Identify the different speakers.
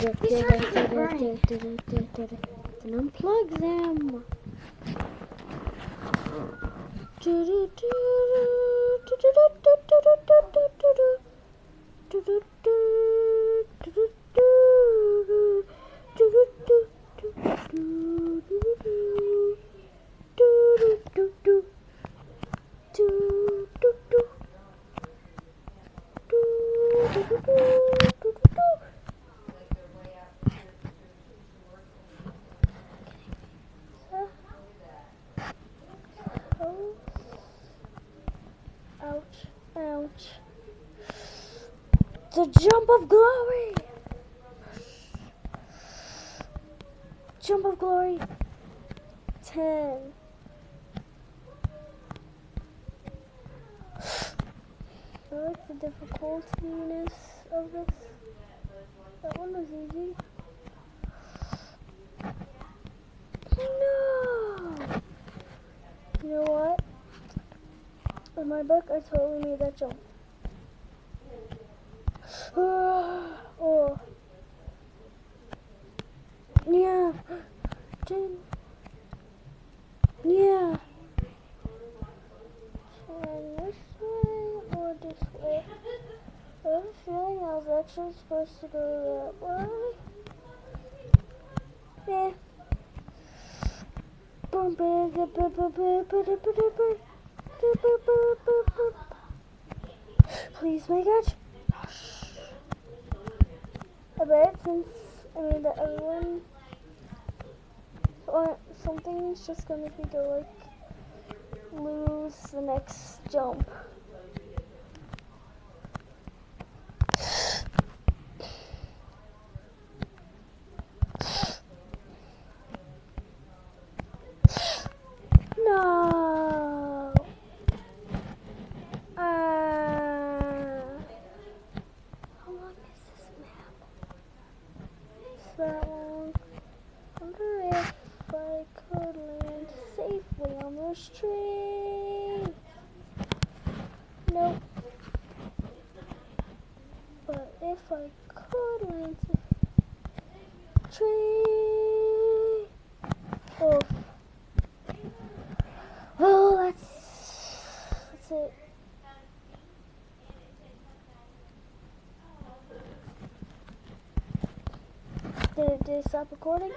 Speaker 1: Then unplug them. Ouch, ouch. The jump of glory! Jump of glory. 10. I like the difficultiness of this. That one was easy. No! You know what? In my book, I totally made that jump. Oh. Yeah. Yeah. Can this way or this way? I have a feeling I was actually supposed to go that way. Yeah. Please make it. I bet since that everyone something's just gonna make me go like lose the next jump. No. How long is this map? It's that long. I wonder if I could land safely on this tree. Nope. But if I could land tree. Oh. Well, that's it. Did it stop recording?